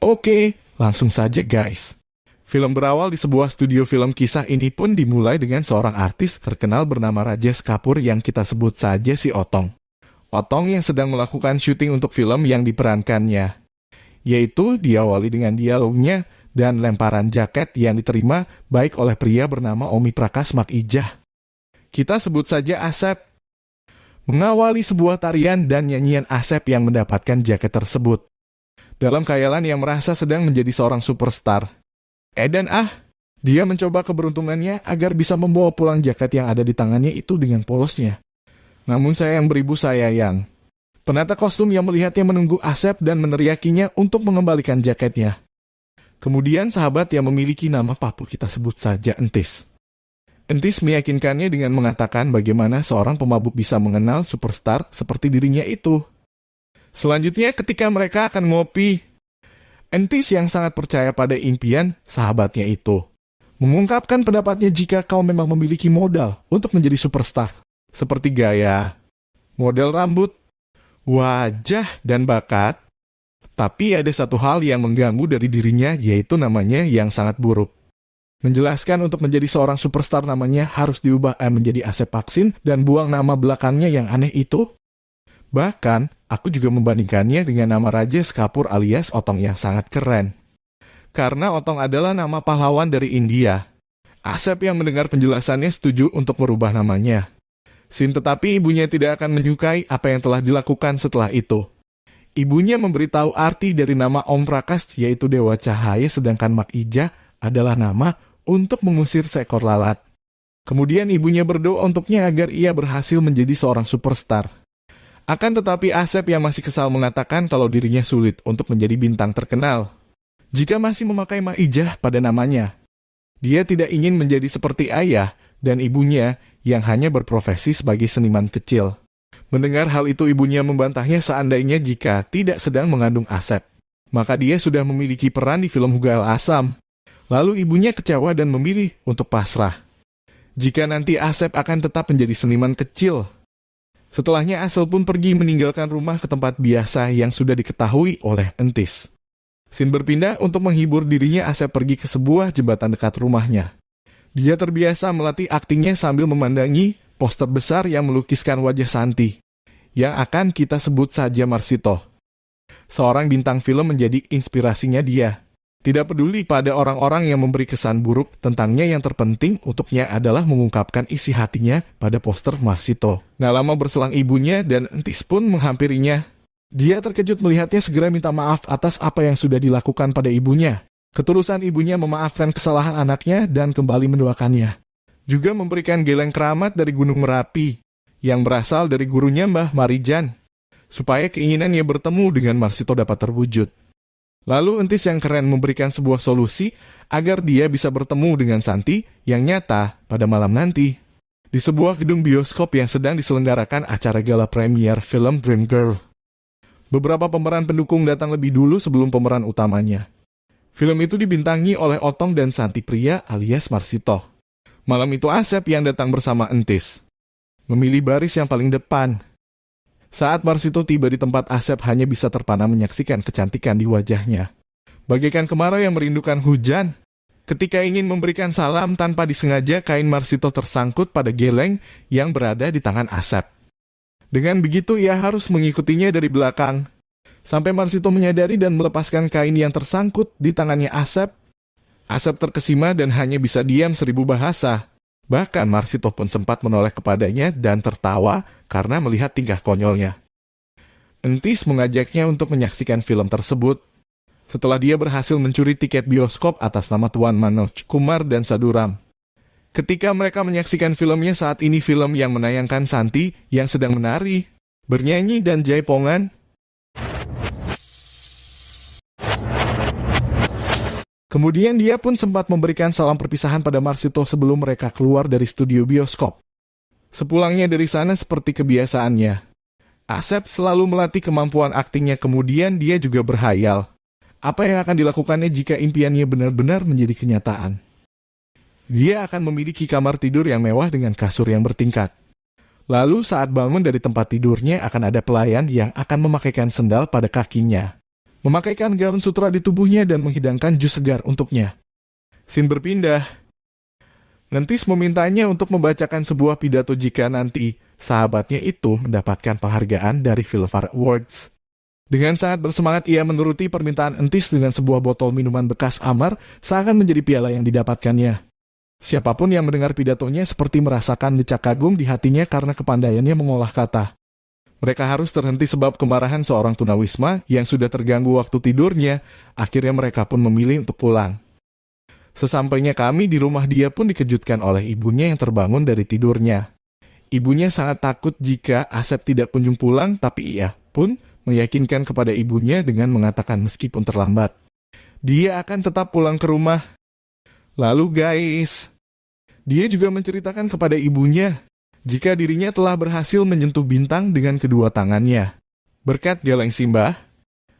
Oke, langsung saja guys. Film berawal di sebuah studio film kisah ini pun dimulai dengan seorang artis terkenal bernama Rajesh Kapoor yang kita sebut saja si Otong. Otong yang sedang melakukan syuting untuk film yang diperankannya. Yaitu diawali dengan dialognya dan lemparan jaket yang diterima baik oleh pria bernama Omi Prakash Makijah. Kita sebut saja Asep. Mengawali sebuah tarian dan nyanyian Asep yang mendapatkan jaket tersebut. Dalam khayalan yang merasa sedang menjadi seorang superstar. Dia mencoba keberuntungannya agar bisa membawa pulang jaket yang ada di tangannya itu dengan polosnya. Namun sayang beribu sayang. Penata kostum yang melihatnya menunggu Asep dan meneriakinya untuk mengembalikan jaketnya. Kemudian sahabat yang memiliki nama Papu kita sebut saja Entis. Entis meyakinkannya dengan mengatakan bagaimana seorang pemabuk bisa mengenal superstar seperti dirinya itu. Selanjutnya ketika mereka akan ngopi, Entis yang sangat percaya pada impian sahabatnya itu mengungkapkan pendapatnya jika kau memang memiliki modal untuk menjadi superstar, seperti gaya, model rambut, wajah, dan bakat. Tapi ada satu hal yang mengganggu dari dirinya, yaitu namanya yang sangat buruk. Menjelaskan untuk menjadi seorang superstar namanya harus diubah menjadi Asep Vaksin dan buang nama belakangnya yang aneh itu. Bahkan, aku juga membandingkannya dengan nama Rajesh Kapoor alias Otong yang sangat keren. Karena Otong adalah nama pahlawan dari India. Asep yang mendengar penjelasannya setuju untuk merubah namanya. Tetapi ibunya tidak akan menyukai apa yang telah dilakukan setelah itu. Ibunya memberitahu arti dari nama Om Prakash yaitu Dewa Cahaya sedangkan Makijah adalah nama untuk mengusir seekor lalat. Kemudian ibunya berdoa untuknya agar ia berhasil menjadi seorang superstar. Akan tetapi Asep yang masih kesal mengatakan kalau dirinya sulit untuk menjadi bintang terkenal. Jika masih memakai Makijah pada namanya. Dia tidak ingin menjadi seperti ayah dan ibunya yang hanya berprofesi sebagai seniman kecil. Mendengar hal itu ibunya membantahnya seandainya jika tidak sedang mengandung Asep. Maka dia sudah memiliki peran di film Hugal Asam. Lalu ibunya kecewa dan memilih untuk pasrah. Jika nanti Asep akan tetap menjadi seniman kecil. Setelahnya Asep pun pergi meninggalkan rumah ke tempat biasa yang sudah diketahui oleh Entis. Scene berpindah untuk menghibur dirinya Asep pergi ke sebuah jembatan dekat rumahnya. Dia terbiasa melatih aktingnya sambil memandangi poster besar yang melukiskan wajah Santi, yang akan kita sebut saja Marsito. Seorang bintang film menjadi inspirasinya dia. Tidak peduli pada orang-orang yang memberi kesan buruk tentangnya, yang terpenting untuknya adalah mengungkapkan isi hatinya pada poster Marsito. Nggak lama berselang ibunya dan Entis pun menghampirinya. Dia terkejut melihatnya segera minta maaf atas apa yang sudah dilakukan pada ibunya. Ketulusan ibunya memaafkan kesalahan anaknya dan kembali mendoakannya. Juga memberikan geleng keramat dari Gunung Merapi, yang berasal dari gurunya Mbah Marijan, supaya keinginannya bertemu dengan Marsito dapat terwujud. Lalu Entis yang keren memberikan sebuah solusi agar dia bisa bertemu dengan Santi yang nyata pada malam nanti. Di sebuah gedung bioskop yang sedang diselenggarakan acara gala premier film Dream Girl. Beberapa pemeran pendukung datang lebih dulu sebelum pemeran utamanya. Film itu dibintangi oleh Otong dan Santi pria alias Marsito. Malam itu Asep yang datang bersama Entis. Memilih baris yang paling depan. Saat Marsito tiba di tempat Asep hanya bisa terpana menyaksikan kecantikan di wajahnya. Bagaikan kemarau yang merindukan hujan. Ketika ingin memberikan salam tanpa disengaja kain Marsito tersangkut pada geleng yang berada di tangan Asep. Dengan begitu ia harus mengikutinya dari belakang. Sampai Marsito menyadari dan melepaskan kain yang tersangkut di tangannya Asep. Asep terkesima dan hanya bisa diam 1000 bahasa. Bahkan Marsito pun sempat menoleh kepadanya dan tertawa karena melihat tingkah konyolnya. Entis mengajaknya untuk menyaksikan film tersebut. Setelah dia berhasil mencuri tiket bioskop atas nama Tuan Manoj Kumar dan Saduram. Ketika mereka menyaksikan filmnya saat ini film yang menayangkan Santi yang sedang menari, bernyanyi dan jaipongan. Kemudian dia pun sempat memberikan salam perpisahan pada Marsito sebelum mereka keluar dari studio bioskop. Sepulangnya dari sana seperti kebiasaannya, Asep selalu melatih kemampuan aktingnya, kemudian dia juga berhayal. Apa yang akan dilakukannya jika impiannya benar-benar menjadi kenyataan? Dia akan memiliki kamar tidur yang mewah dengan kasur yang bertingkat. Lalu saat bangun dari tempat tidurnya akan ada pelayan yang akan memakaikan sendal pada kakinya. memakaikan gaun sutra di tubuhnya dan menghidangkan jus segar untuknya. Scene berpindah. Nentis memintanya untuk membacakan sebuah pidato jika nanti sahabatnya itu mendapatkan penghargaan dari Filmfare Awards. Dengan sangat bersemangat ia menuruti permintaan Entis dengan sebuah botol minuman bekas amar seakan menjadi piala yang didapatkannya. Siapapun yang mendengar pidatonya seperti merasakan decak kagum di hatinya karena kepandaiannya mengolah kata. Mereka harus terhenti sebab kemarahan seorang tunawisma yang sudah terganggu waktu tidurnya, akhirnya mereka pun memilih untuk pulang. Sesampainya kami di rumah dia pun dikejutkan oleh ibunya yang terbangun dari tidurnya. Ibunya sangat takut jika Asep tidak kunjung pulang, tapi ia pun meyakinkan kepada ibunya dengan mengatakan meskipun terlambat, dia akan tetap pulang ke rumah. Lalu guys, dia juga menceritakan kepada ibunya jika dirinya telah berhasil menyentuh bintang dengan kedua tangannya, berkat geleng Simbah.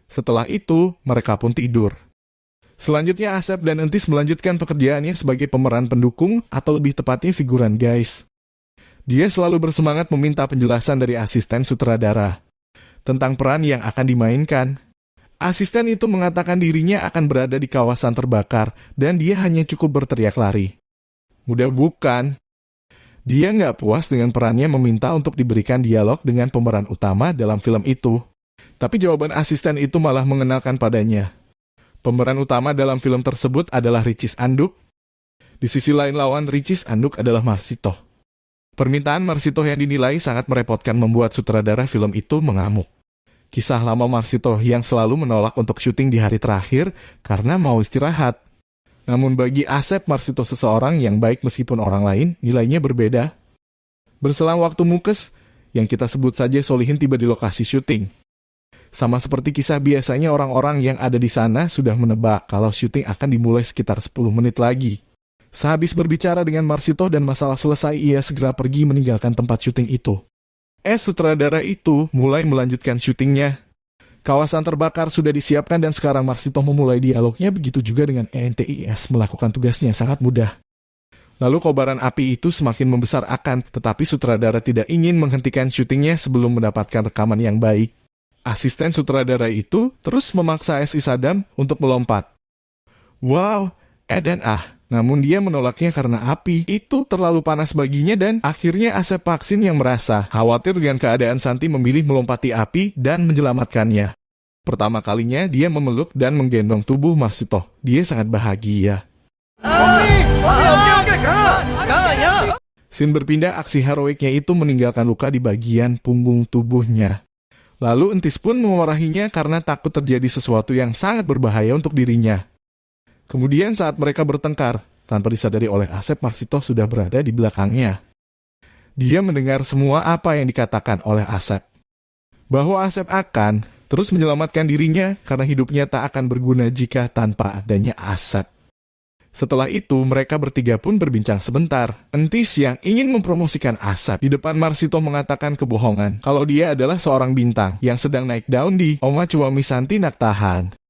Setelah itu, mereka pun tidur. Selanjutnya Asep dan Entis melanjutkan pekerjaannya sebagai pemeran pendukung atau lebih tepatnya figuran guys. Dia selalu bersemangat meminta penjelasan dari asisten sutradara tentang peran yang akan dimainkan. Asisten itu mengatakan dirinya akan berada di kawasan terbakar dan dia hanya cukup berteriak lari. Mudah bukan? Dia nggak puas dengan perannya meminta untuk diberikan dialog dengan pemeran utama dalam film itu. Tapi jawaban asisten itu malah mengenalkan padanya. Pemeran utama dalam film tersebut adalah Ricis Anduk. Di sisi lain lawan Ricis Anduk adalah Marsito. Permintaan Marsito yang dinilai sangat merepotkan membuat sutradara film itu mengamuk. Kisah lama Marsito yang selalu menolak untuk syuting di hari terakhir karena mau istirahat. Namun bagi Asep, Marsito seseorang yang baik meskipun orang lain nilainya berbeda. Berselang waktu mukes, yang kita sebut saja Solihin tiba di lokasi syuting. Sama seperti kisah biasanya orang-orang yang ada di sana sudah menebak kalau syuting akan dimulai sekitar 10 menit lagi. Sehabis berbicara dengan Marsito dan masalah selesai, ia segera pergi meninggalkan tempat syuting itu. Sutradara itu mulai melanjutkan syutingnya. Kawasan terbakar sudah disiapkan dan sekarang Marsito memulai dialognya, begitu juga dengan ENTIS melakukan tugasnya sangat mudah. Lalu kobaran api itu semakin membesar tetapi sutradara tidak ingin menghentikan syutingnya sebelum mendapatkan rekaman yang baik. Asisten sutradara itu terus memaksa S.I. Sadam untuk melompat. Wow, dan namun dia menolaknya karena api itu terlalu panas baginya dan akhirnya Asep Paksin yang merasa khawatir dengan keadaan Santi memilih melompati api dan menyelamatkannya. Pertama kalinya dia memeluk dan menggendong tubuh Marsito. Dia sangat bahagia. Scene berpindah, aksi heroiknya itu meninggalkan luka di bagian punggung tubuhnya. Lalu Entis pun memarahinya karena takut terjadi sesuatu yang sangat berbahaya untuk dirinya. Kemudian saat mereka bertengkar, tanpa disadari oleh Asep, Marsito sudah berada di belakangnya. Dia mendengar semua apa yang dikatakan oleh Asep. Bahwa Asep akan terus menyelamatkan dirinya karena hidupnya tak akan berguna jika tanpa adanya Asep. Setelah itu, mereka bertiga pun berbincang sebentar. Entis yang ingin mempromosikan Asep di depan Marsito mengatakan kebohongan kalau dia adalah seorang bintang yang sedang naik daun di Oma Cuami Santi Naktahan.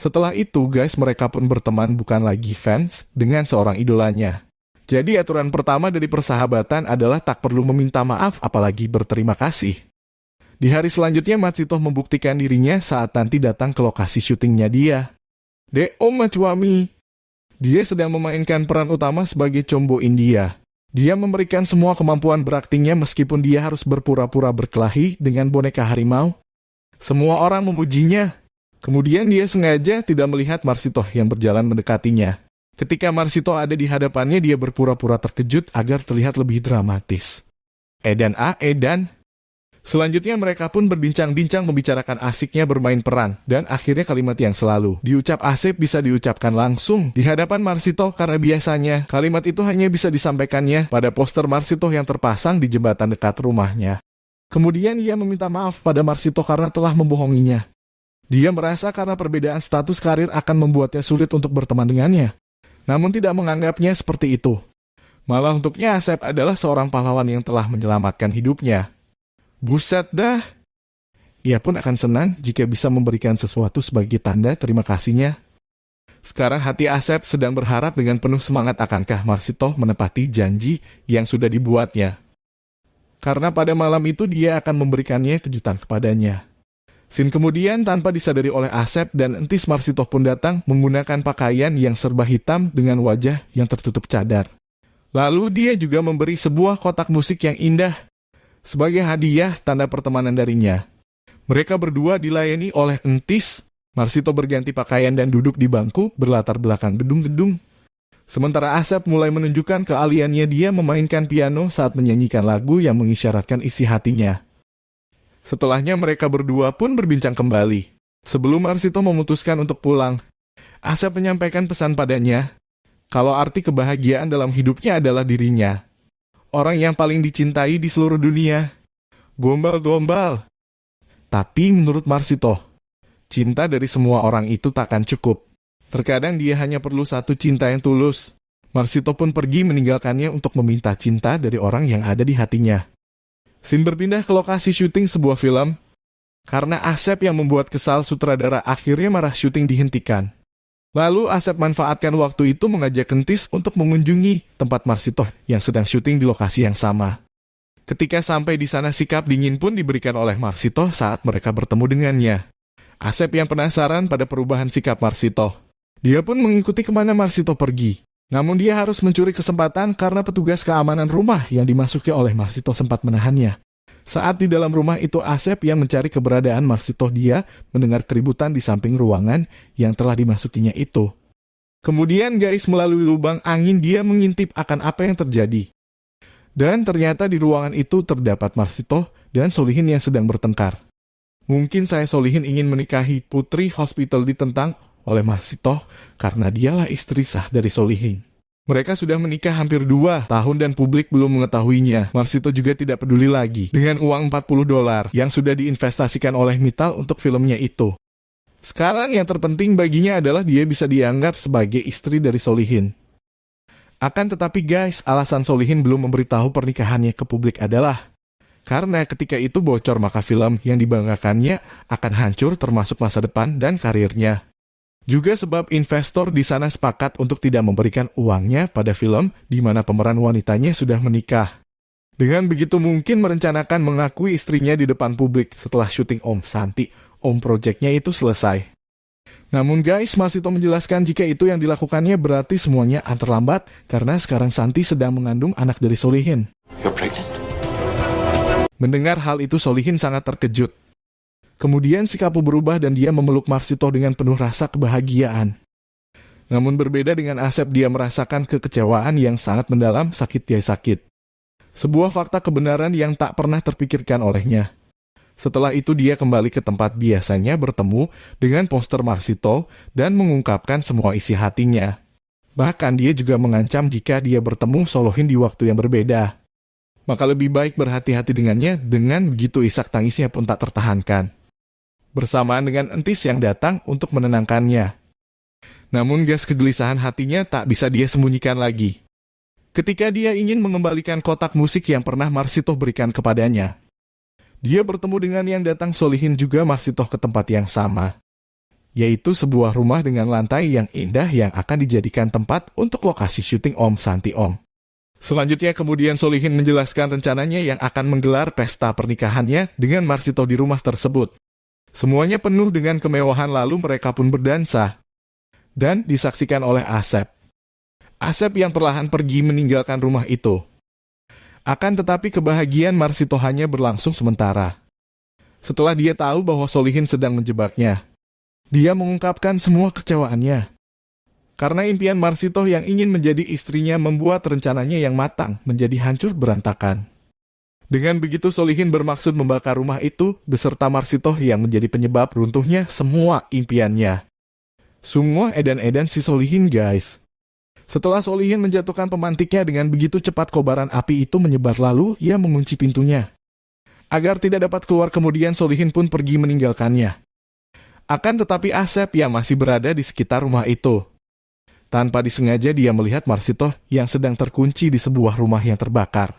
Setelah itu, guys, mereka pun berteman bukan lagi fans dengan seorang idolanya. Jadi aturan pertama dari persahabatan adalah tak perlu meminta maaf apalagi berterima kasih. Di hari selanjutnya, Matsito membuktikan dirinya saat nanti datang ke lokasi syutingnya dia. Om Macuami. Dia sedang memainkan peran utama sebagai Combo India. Dia memberikan semua kemampuan beraktingnya meskipun dia harus berpura-pura berkelahi dengan boneka harimau. Semua orang memujinya. Kemudian dia sengaja tidak melihat Marsito yang berjalan mendekatinya. Ketika Marsito ada di hadapannya, dia berpura-pura terkejut agar terlihat lebih dramatis. Dan selanjutnya mereka pun berbincang-bincang membicarakan asiknya bermain peran, dan akhirnya kalimat yang selalu diucap Asep bisa diucapkan langsung di hadapan Marsito karena biasanya kalimat itu hanya bisa disampaikannya pada poster Marsito yang terpasang di jembatan dekat rumahnya. Kemudian ia meminta maaf pada Marsito karena telah membohonginya. Dia merasa karena perbedaan status karir akan membuatnya sulit untuk berteman dengannya. Namun tidak menganggapnya seperti itu. Malah untuknya Asep adalah seorang pahlawan yang telah menyelamatkan hidupnya. Buset dah. Ia pun akan senang jika bisa memberikan sesuatu sebagai tanda terima kasihnya. Sekarang hati Asep sedang berharap dengan penuh semangat akankah Marsito menepati janji yang sudah dibuatnya. Karena pada malam itu dia akan memberikannya kejutan kepadanya. Sin kemudian tanpa disadari oleh Asep dan Entis, Marsitoh pun datang menggunakan pakaian yang serba hitam dengan wajah yang tertutup cadar. Lalu dia juga memberi sebuah kotak musik yang indah sebagai hadiah tanda pertemanan darinya. Mereka berdua dilayani oleh Entis. Marsitoh berganti pakaian dan duduk di bangku berlatar belakang gedung-gedung. Sementara Asep mulai menunjukkan keahliannya dia memainkan piano saat menyanyikan lagu yang mengisyaratkan isi hatinya. Setelahnya mereka berdua pun berbincang kembali. Sebelum Marsitoh memutuskan untuk pulang, Asep menyampaikan pesan padanya, kalau arti kebahagiaan dalam hidupnya adalah dirinya. Orang yang paling dicintai di seluruh dunia. Gombal-gombal. Tapi menurut Marsitoh, cinta dari semua orang itu takkan cukup. Terkadang dia hanya perlu satu cinta yang tulus. Marsitoh pun pergi meninggalkannya untuk meminta cinta dari orang yang ada di hatinya. Sin berpindah ke lokasi syuting sebuah film. Karena Asep yang membuat kesal, sutradara akhirnya marah syuting dihentikan. Lalu Asep manfaatkan waktu itu mengajak Entis untuk mengunjungi tempat Marsitoh yang sedang syuting di lokasi yang sama. Ketika sampai di sana, sikap dingin pun diberikan oleh Marsitoh saat mereka bertemu dengannya. Asep yang penasaran pada perubahan sikap Marsitoh. Dia pun mengikuti kemana Marsitoh pergi. Namun dia harus mencuri kesempatan karena petugas keamanan rumah yang dimasuki oleh Marsitoh sempat menahannya. Saat di dalam rumah itu, Asep yang mencari keberadaan Marsitoh, dia mendengar keributan di samping ruangan yang telah dimasukinya itu. Kemudian guys, melalui lubang angin dia mengintip akan apa yang terjadi. Dan ternyata di ruangan itu terdapat Marsitoh dan Solihin yang sedang bertengkar. Mungkin saya Solihin ingin menikahi Putri Hospital ditentang oleh Marsitoh karena dialah istri sah dari Solihin. Mereka sudah menikah hampir 2 tahun dan publik belum mengetahuinya. Marsitoh juga tidak peduli lagi dengan uang $40 yang sudah diinvestasikan oleh Mittal untuk filmnya itu. Sekarang yang terpenting baginya adalah dia bisa dianggap sebagai istri dari Solihin. Akan tetapi guys, alasan Solihin belum memberitahu pernikahannya ke publik adalah karena ketika itu bocor maka film yang dibanggakannya akan hancur termasuk masa depan dan karirnya. Juga sebab investor di sana sepakat untuk tidak memberikan uangnya pada film di mana pemeran wanitanya sudah menikah. Dengan begitu mungkin merencanakan mengakui istrinya di depan publik setelah syuting Om Santi, Om Project-nya itu selesai. Namun guys, Marsitoh menjelaskan jika itu yang dilakukannya berarti semuanya terlambat karena sekarang Santi sedang mengandung anak dari Solihin. You're pregnant? Mendengar hal itu Solihin sangat terkejut. Kemudian sikapnya berubah dan dia memeluk Marsitoh dengan penuh rasa kebahagiaan. Namun berbeda dengan Asep, dia merasakan kekecewaan yang sangat mendalam, sakit dia sakit. Sebuah fakta kebenaran yang tak pernah terpikirkan olehnya. Setelah itu dia kembali ke tempat biasanya bertemu dengan poster Marsitoh dan mengungkapkan semua isi hatinya. Bahkan dia juga mengancam jika dia bertemu Solihin di waktu yang berbeda. Maka lebih baik berhati-hati dengannya, dengan begitu isak tangisnya pun tak tertahankan. Bersamaan dengan Entis yang datang untuk menenangkannya. Namun gas kegelisahan hatinya tak bisa dia sembunyikan lagi. Ketika dia ingin mengembalikan kotak musik yang pernah Marsitoh berikan kepadanya, dia bertemu dengan yang datang Solihin juga Marsitoh ke tempat yang sama, yaitu sebuah rumah dengan lantai yang indah yang akan dijadikan tempat untuk lokasi syuting Om Santi Om. Selanjutnya kemudian Solihin menjelaskan rencananya yang akan menggelar pesta pernikahannya dengan Marsitoh di rumah tersebut. Semuanya penuh dengan kemewahan, lalu mereka pun berdansa. Dan disaksikan oleh Asep. Asep yang perlahan pergi meninggalkan rumah itu. Akan tetapi kebahagiaan Marsitoh hanya berlangsung sementara. Setelah dia tahu bahwa Solihin sedang menjebaknya, dia mengungkapkan semua kecewaannya. Karena impian Marsitoh yang ingin menjadi istrinya membuat rencananya yang matang menjadi hancur berantakan. Dengan begitu Solihin bermaksud membakar rumah itu beserta Marsitoh yang menjadi penyebab runtuhnya semua impiannya. Semua edan-edan si Solihin guys. Setelah Solihin menjatuhkan pemantiknya, dengan begitu cepat kobaran api itu menyebar, lalu ia mengunci pintunya. Agar tidak dapat keluar, kemudian Solihin pun pergi meninggalkannya. Akan tetapi Asep yang masih berada di sekitar rumah itu. Tanpa disengaja dia melihat Marsitoh yang sedang terkunci di sebuah rumah yang terbakar.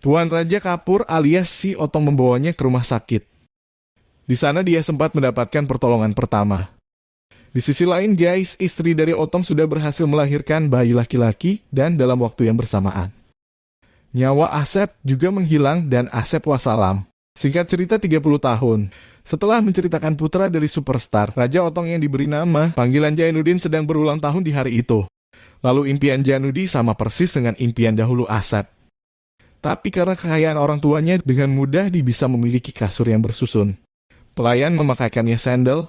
Tuan Raja Kapur alias si Otong membawanya ke rumah sakit. Di sana dia sempat mendapatkan pertolongan pertama. Di sisi lain guys, istri dari Otong sudah berhasil melahirkan bayi laki-laki dan dalam waktu yang bersamaan. Nyawa Asep juga menghilang dan Asep wassalam. Singkat cerita 30 tahun. Setelah menceritakan putra dari superstar, Raja Otong yang diberi nama, panggilan Jainuddin sedang berulang tahun di hari itu. Lalu impian Jainuddin sama persis dengan impian dahulu Asep. Tapi karena kekayaan orang tuanya, dengan mudah dia bisa memiliki kasur yang bersusun. Pelayan memakaikannya sandal,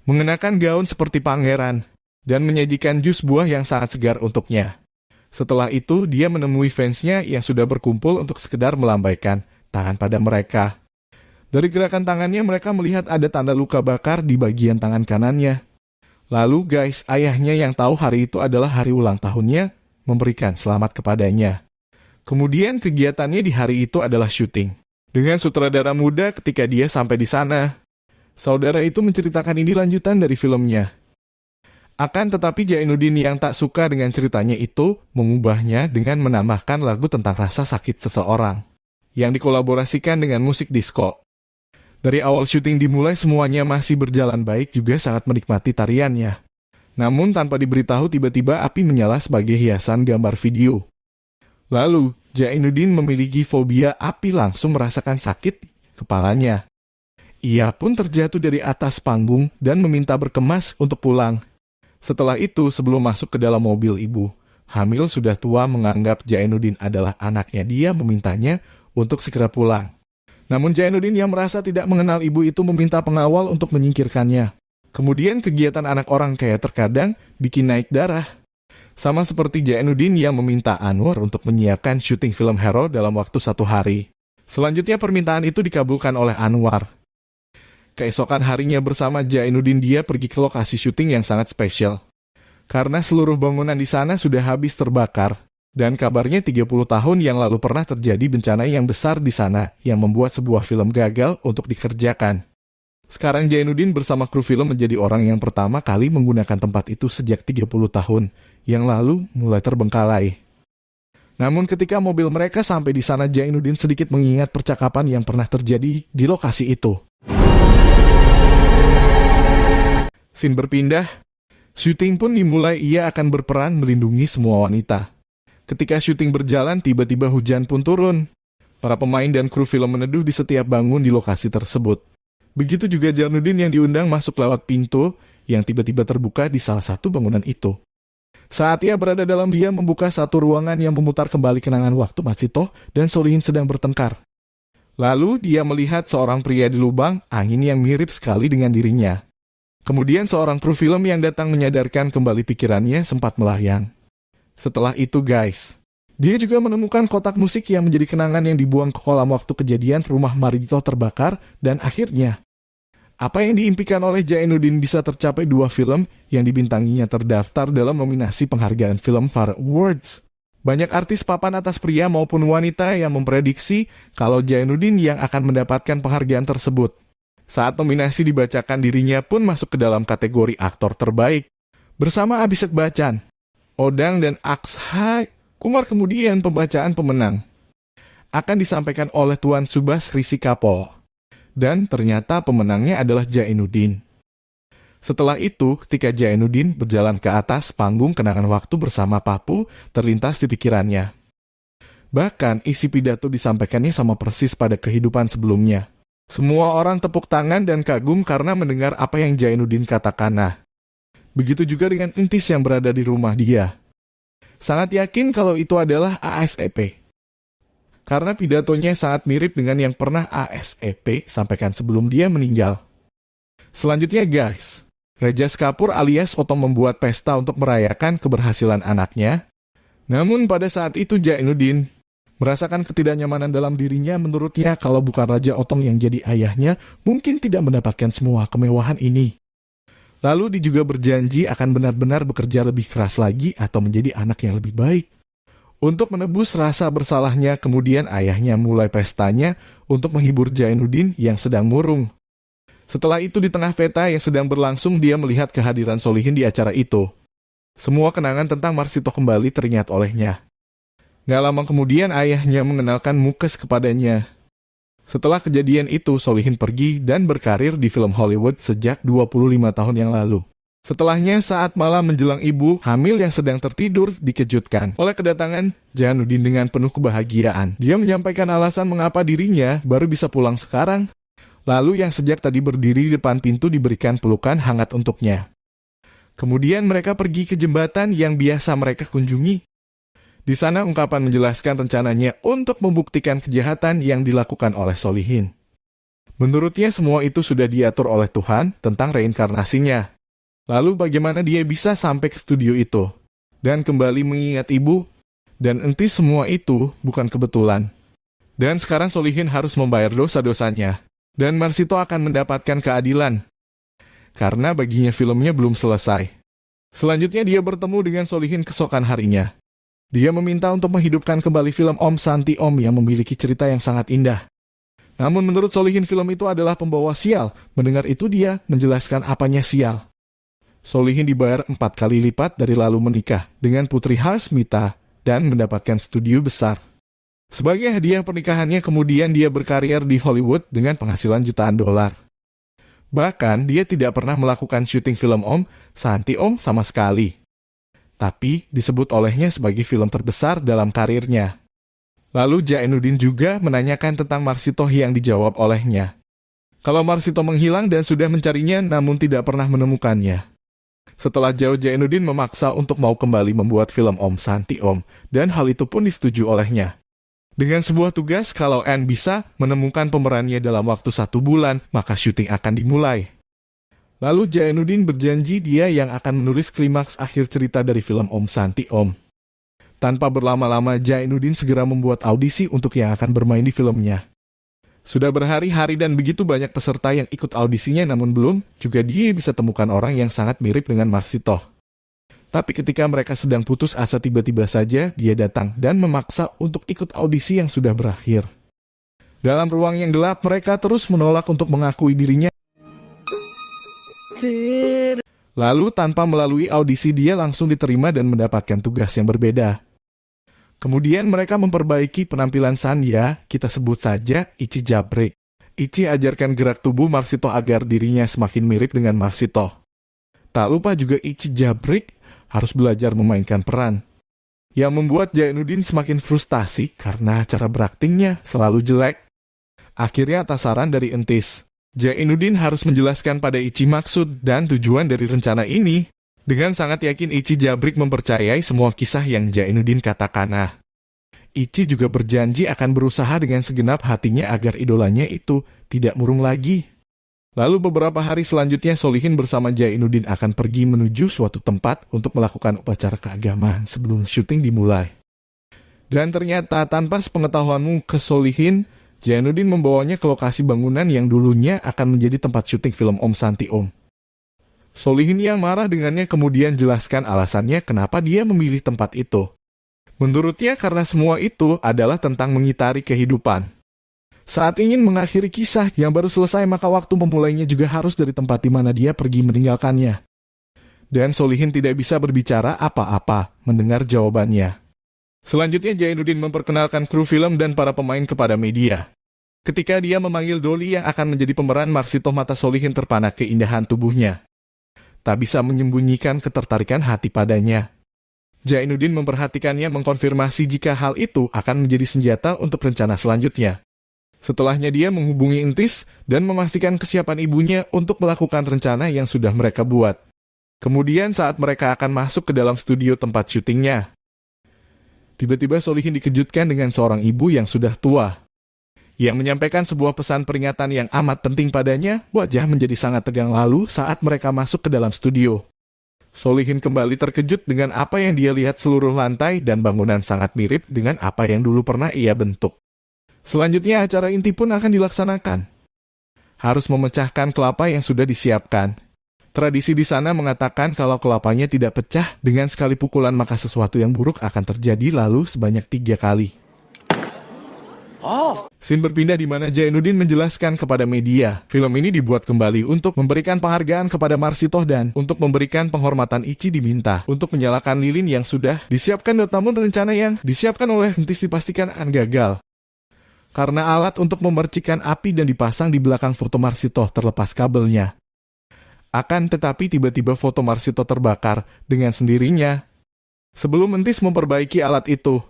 mengenakan gaun seperti pangeran, dan menyajikan jus buah yang sangat segar untuknya. Setelah itu, dia menemui fansnya yang sudah berkumpul untuk sekedar melambaikan tangan pada mereka. Dari gerakan tangannya, mereka melihat ada tanda luka bakar di bagian tangan kanannya. Lalu guys, ayahnya yang tahu hari itu adalah hari ulang tahunnya, memberikan selamat kepadanya. Kemudian kegiatannya di hari itu adalah syuting. Dengan sutradara muda ketika dia sampai di sana. Saudara itu menceritakan ini lanjutan dari filmnya. Akan tetapi Jainuddin yang tak suka dengan ceritanya itu mengubahnya dengan menambahkan lagu tentang rasa sakit seseorang yang dikolaborasikan dengan musik disco. Dari awal syuting dimulai semuanya masih berjalan baik, juga sangat menikmati tariannya. Namun tanpa diberitahu tiba-tiba api menyala sebagai hiasan gambar video. Lalu Jainuddin memiliki fobia api, langsung merasakan sakit kepalanya. Ia pun terjatuh dari atas panggung dan meminta berkemas untuk pulang. Setelah itu, sebelum masuk ke dalam mobil, ibu hamil sudah tua menganggap Jainuddin adalah anaknya. Dia memintanya untuk segera pulang. Namun Jainuddin yang merasa tidak mengenal ibu itu meminta pengawal untuk menyingkirkannya. Kemudian kegiatan anak orang kaya terkadang bikin naik darah. Sama seperti Jainuddin yang meminta Anwar untuk menyiapkan syuting film Hero dalam waktu 1 hari. Selanjutnya permintaan itu dikabulkan oleh Anwar. Keesokan harinya bersama Jainuddin dia pergi ke lokasi syuting yang sangat spesial. Karena seluruh bangunan di sana sudah habis terbakar. Dan kabarnya 30 tahun yang lalu pernah terjadi bencana yang besar di sana yang membuat sebuah film gagal untuk dikerjakan. Sekarang Jainuddin bersama kru film menjadi orang yang pertama kali menggunakan tempat itu sejak 30 tahun yang lalu mulai terbengkalai. Namun ketika mobil mereka sampai di sana, Jainuddin sedikit mengingat percakapan yang pernah terjadi di lokasi itu. Scene berpindah, syuting pun dimulai. Ia akan berperan melindungi semua wanita. Ketika syuting berjalan, tiba-tiba hujan pun turun. Para pemain dan kru film meneduh di setiap bangun di lokasi tersebut. Begitu juga Jainuddin yang diundang masuk lewat pintu yang tiba-tiba terbuka di salah satu bangunan itu. Saat ia berada dalam, dia membuka satu ruangan yang memutar kembali kenangan waktu Matsito dan Solihin sedang bertengkar. Lalu dia melihat seorang pria di lubang angin yang mirip sekali dengan dirinya. Kemudian seorang kru film yang datang menyadarkan kembali pikirannya sempat melayang. Setelah itu guys, dia juga menemukan kotak musik yang menjadi kenangan yang dibuang ke kolam waktu kejadian rumah Maridito terbakar, dan akhirnya apa yang diimpikan oleh Jainuddin bisa tercapai. 2 film yang dibintanginya terdaftar dalam nominasi penghargaan film VAR Awards. Banyak artis papan atas pria maupun wanita yang memprediksi kalau Jainuddin yang akan mendapatkan penghargaan tersebut. Saat nominasi dibacakan, dirinya pun masuk ke dalam kategori aktor terbaik. Bersama Abhishek Bachchan, Odang, dan Akshay Kumar. Kemudian pembacaan pemenang akan disampaikan oleh Tuan Subhas Risikapol. Dan ternyata pemenangnya adalah Jainuddin. Setelah itu, ketika Jainuddin berjalan ke atas panggung, kenangan waktu bersama Papu terlintas di pikirannya. Bahkan isi pidato disampaikannya sama persis pada kehidupan sebelumnya. Semua orang tepuk tangan dan kagum karena mendengar apa yang Jainuddin katakan. Begitu juga dengan Entis yang berada di rumah dia. Sangat yakin kalau itu adalah ASEP. Karena pidatonya sangat mirip dengan yang pernah ASEP sampaikan sebelum dia meninggal. Selanjutnya guys, Rajas Kapoor alias Otong membuat pesta untuk merayakan keberhasilan anaknya. Namun pada saat itu Jainuddin merasakan ketidaknyamanan dalam dirinya. Menurutnya kalau bukan Raja Otong yang jadi ayahnya, mungkin tidak mendapatkan semua kemewahan ini. Lalu dia juga berjanji akan benar-benar bekerja lebih keras lagi atau menjadi anak yang lebih baik. Untuk menebus rasa bersalahnya, kemudian ayahnya mulai pestanya untuk menghibur Jainuddin yang sedang murung. Setelah itu di tengah pesta yang sedang berlangsung, dia melihat kehadiran Solihin di acara itu. Semua kenangan tentang Marsito kembali teringat olehnya. Gak lama kemudian ayahnya mengenalkan Mukes kepadanya. Setelah kejadian itu, Solihin pergi dan berkarir di film Hollywood sejak 25 tahun yang lalu. Setelahnya, saat malam menjelang ibu hamil yang sedang tertidur dikejutkan oleh kedatangan Jainuddin dengan penuh kebahagiaan. Dia menyampaikan alasan mengapa dirinya baru bisa pulang sekarang, lalu yang sejak tadi berdiri di depan pintu diberikan pelukan hangat untuknya. Kemudian mereka pergi ke jembatan yang biasa mereka kunjungi. Di sana ungkapan menjelaskan rencananya untuk membuktikan kejahatan yang dilakukan oleh Solihin. Menurutnya semua itu sudah diatur oleh Tuhan tentang reinkarnasinya. Lalu bagaimana dia bisa sampai ke studio itu dan kembali mengingat ibu? Dan entis semua itu bukan kebetulan. Dan sekarang Solihin harus membayar dosa-dosanya. Dan Marsito akan mendapatkan keadilan. Karena baginya filmnya belum selesai. Selanjutnya dia bertemu dengan Solihin keesokan harinya. Dia meminta untuk menghidupkan kembali film Om Santi Om yang memiliki cerita yang sangat indah. Namun menurut Solihin film itu adalah pembawa sial. Mendengar itu dia menjelaskan apanya sial. Solihin dibayar 4 kali lipat dari lalu menikah dengan Putri Harsmita dan mendapatkan studio besar. Sebagai hadiah pernikahannya kemudian dia berkarier di Hollywood dengan penghasilan jutaan dolar. Bahkan dia tidak pernah melakukan syuting film Om Santi Om sama sekali. Tapi disebut olehnya sebagai film terbesar dalam karirnya. Lalu Jainuddin juga menanyakan tentang Marsito yang dijawab olehnya. Kalau Marsito menghilang dan sudah mencarinya namun tidak pernah menemukannya. Setelah jauh Jainuddin memaksa untuk mau kembali membuat film Om Santi Om, dan hal itu pun disetujui olehnya. Dengan sebuah tugas, kalau Anne bisa menemukan pemerannya dalam waktu 1 bulan, maka syuting akan dimulai. Lalu Jainuddin berjanji dia yang akan menulis klimaks akhir cerita dari film Om Santi Om. Tanpa berlama-lama, Jainuddin segera membuat audisi untuk yang akan bermain di filmnya. Sudah berhari-hari dan begitu banyak peserta yang ikut audisinya namun belum, juga dia bisa temukan orang yang sangat mirip dengan Marsito. Tapi ketika mereka sedang putus asa tiba-tiba saja, dia datang dan memaksa untuk ikut audisi yang sudah berakhir. Dalam ruang yang gelap, mereka terus menolak untuk mengakui dirinya. Lalu tanpa melalui audisi dia langsung diterima dan mendapatkan tugas yang berbeda. Kemudian mereka memperbaiki penampilan Sanya, kita sebut saja Ichi Jabrik. Ichi ajarkan gerak tubuh Marsito agar dirinya semakin mirip dengan Marsito. Tak lupa juga Ichi Jabrik harus belajar memainkan peran. Yang membuat Jainuddin semakin frustasi karena cara beraktingnya selalu jelek. Akhirnya atas saran dari Entis, Jainuddin harus menjelaskan pada Ichi maksud dan tujuan dari rencana ini. Dengan sangat yakin Ichi Jabrik mempercayai semua kisah yang Jainuddin katakan. Ichi juga berjanji akan berusaha dengan segenap hatinya agar idolanya itu tidak murung lagi. Lalu beberapa hari selanjutnya Solihin bersama Jainuddin akan pergi menuju suatu tempat untuk melakukan upacara keagamaan sebelum syuting dimulai. Dan ternyata tanpa sepengetahuanmu ke Solihin, Jainuddin membawanya ke lokasi bangunan yang dulunya akan menjadi tempat syuting film Om Santi Om. Solihin yang marah dengannya kemudian jelaskan alasannya kenapa dia memilih tempat itu. Menurutnya karena semua itu adalah tentang mengitari kehidupan. Saat ingin mengakhiri kisah yang baru selesai maka waktu memulainya juga harus dari tempat di mana dia pergi meninggalkannya. Dan Solihin tidak bisa berbicara apa-apa mendengar jawabannya. Selanjutnya Jainuddin memperkenalkan kru film dan para pemain kepada media. Ketika dia memanggil Dolly yang akan menjadi pemeran Marsito, mata Solihin terpana keindahan tubuhnya. Tak bisa menyembunyikan ketertarikan hati padanya. Jainuddin memperhatikannya mengkonfirmasi jika hal itu akan menjadi senjata untuk rencana selanjutnya. Setelahnya dia menghubungi Entis dan memastikan kesiapan ibunya untuk melakukan rencana yang sudah mereka buat. Kemudian saat mereka akan masuk ke dalam studio tempat syutingnya, tiba-tiba Solihin dikejutkan dengan seorang ibu yang sudah tua. Yang menyampaikan sebuah pesan peringatan yang amat penting padanya, wajah menjadi sangat tegang lalu saat mereka masuk ke dalam studio. Solihin kembali terkejut dengan apa yang dia lihat seluruh lantai dan bangunan sangat mirip dengan apa yang dulu pernah ia bentuk. Selanjutnya acara inti pun akan dilaksanakan. Harus memecahkan kelapa yang sudah disiapkan. Tradisi di sana mengatakan kalau kelapanya tidak pecah dengan sekali pukulan maka sesuatu yang buruk akan terjadi lalu sebanyak 3 kali. Scene berpindah di mana Jainuddin menjelaskan kepada media, film ini dibuat kembali untuk memberikan penghargaan kepada Marsito dan untuk memberikan penghormatan. Ichi diminta untuk menyalakan lilin yang sudah disiapkan, namun rencana yang disiapkan oleh Entis dipastikan akan gagal. Karena alat untuk memercikan api dan dipasang di belakang foto Marsito terlepas kabelnya. Akan tetapi tiba-tiba foto Marsito terbakar dengan sendirinya sebelum Entis memperbaiki alat itu.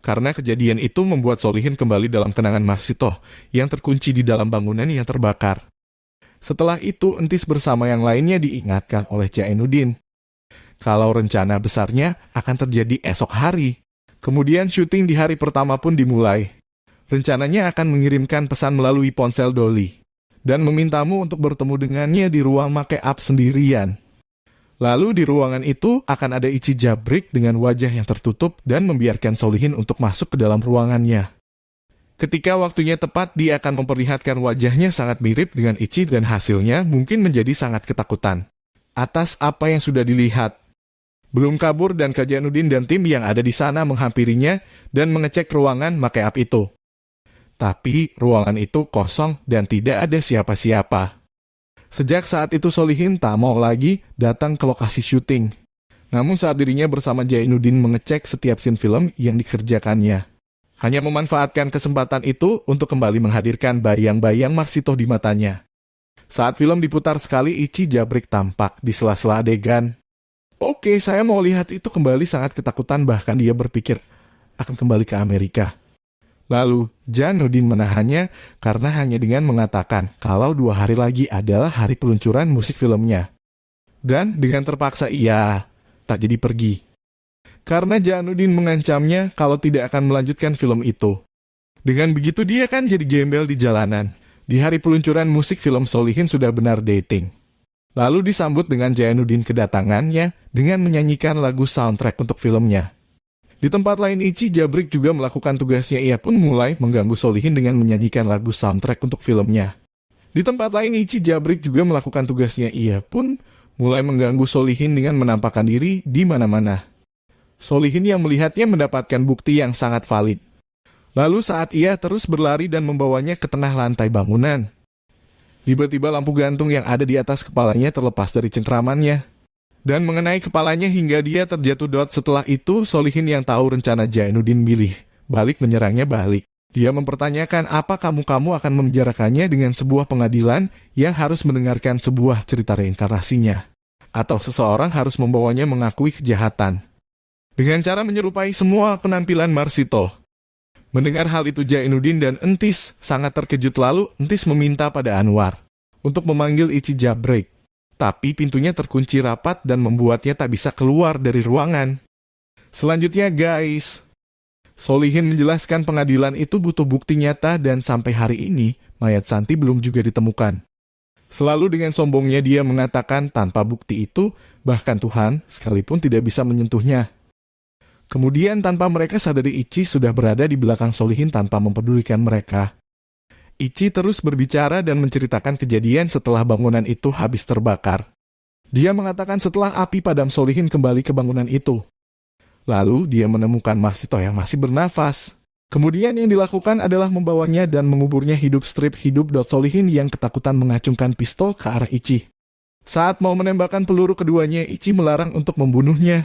Karena kejadian itu membuat Solihin kembali dalam kenangan Marsito yang terkunci di dalam bangunan yang terbakar. Setelah itu Entis bersama yang lainnya diingatkan oleh Jainuddin kalau rencana besarnya akan terjadi esok hari. Kemudian syuting di hari pertama pun dimulai. Rencananya akan mengirimkan pesan melalui ponsel Dolly dan memintamu untuk bertemu dengannya di ruang make-up sendirian. Lalu di ruangan itu akan ada Ichi Jabrik dengan wajah yang tertutup dan membiarkan Solihin untuk masuk ke dalam ruangannya. Ketika waktunya tepat, dia akan memperlihatkan wajahnya sangat mirip dengan Ichi dan hasilnya mungkin menjadi sangat ketakutan atas apa yang sudah dilihat. Belum kabur dan Jainuddin dan tim yang ada di sana menghampirinya dan mengecek ruangan make-up itu. Tapi ruangan itu kosong dan tidak ada siapa-siapa. Sejak saat itu Solihin tak mau lagi datang ke lokasi syuting. Namun saat dirinya bersama Jainuddin mengecek setiap scene film yang dikerjakannya, hanya memanfaatkan kesempatan itu untuk kembali menghadirkan bayang-bayang Marsito di matanya. Saat film diputar sekali, Ichi Jabrik tampak di sela-sela adegan. Oke, saya mau lihat itu kembali, sangat ketakutan, bahkan dia berpikir akan kembali ke Amerika. Lalu, Jainuddin menahannya karena hanya dengan mengatakan kalau 2 hari lagi adalah hari peluncuran musik filmnya. Dan dengan terpaksa ia tak jadi pergi. Karena Jainuddin mengancamnya kalau tidak akan melanjutkan film itu. Dengan begitu dia kan jadi gembel di jalanan. Di hari peluncuran musik film Solihin sudah benar dating. Lalu disambut dengan Jainuddin kedatangannya dengan menyanyikan lagu soundtrack untuk filmnya. Di tempat lain Ichi Jabrik juga melakukan tugasnya, ia pun mulai mengganggu Solihin dengan menyanyikan lagu soundtrack untuk filmnya. Di tempat lain Ichi Jabrik juga melakukan tugasnya, ia pun mulai mengganggu Solihin dengan menampakkan diri di mana-mana. Solihin yang melihatnya mendapatkan bukti yang sangat valid. Lalu saat ia terus berlari dan membawanya ke tengah lantai bangunan, tiba-tiba lampu gantung yang ada di atas kepalanya terlepas dari cengkramannya dan mengenai kepalanya hingga dia terjatuh dot. Setelah itu, Solihin yang tahu rencana Jainuddin balik menyerangnya balik. Dia mempertanyakan apa kamu akan memenjarakannya dengan sebuah pengadilan yang harus mendengarkan sebuah cerita reinkarnasinya. Atau seseorang harus membawanya mengakui kejahatan. Dengan cara menyerupai semua penampilan Marsito. Mendengar hal itu Jainuddin dan Entis sangat terkejut, lalu Entis meminta pada Anwar untuk memanggil Ichi Jabrik. Tapi pintunya terkunci rapat dan membuatnya tak bisa keluar dari ruangan. Selanjutnya guys, Solihin menjelaskan pengadilan itu butuh bukti nyata dan sampai hari ini mayat Santi belum juga ditemukan. Selalu dengan sombongnya dia mengatakan tanpa bukti itu bahkan Tuhan sekalipun tidak bisa menyentuhnya. Kemudian tanpa mereka sadari Ichi sudah berada di belakang Solihin tanpa mempedulikan mereka. Ichi terus berbicara dan menceritakan kejadian setelah bangunan itu habis terbakar. Dia mengatakan setelah api padam Solihin kembali ke bangunan itu. Lalu dia menemukan Marsito yang masih bernafas. Kemudian yang dilakukan adalah membawanya dan menguburnya hidup. Strip hidup. Solihin yang ketakutan mengacungkan pistol ke arah Ichi. Saat mau menembakkan peluru keduanya, Ichi melarang untuk membunuhnya.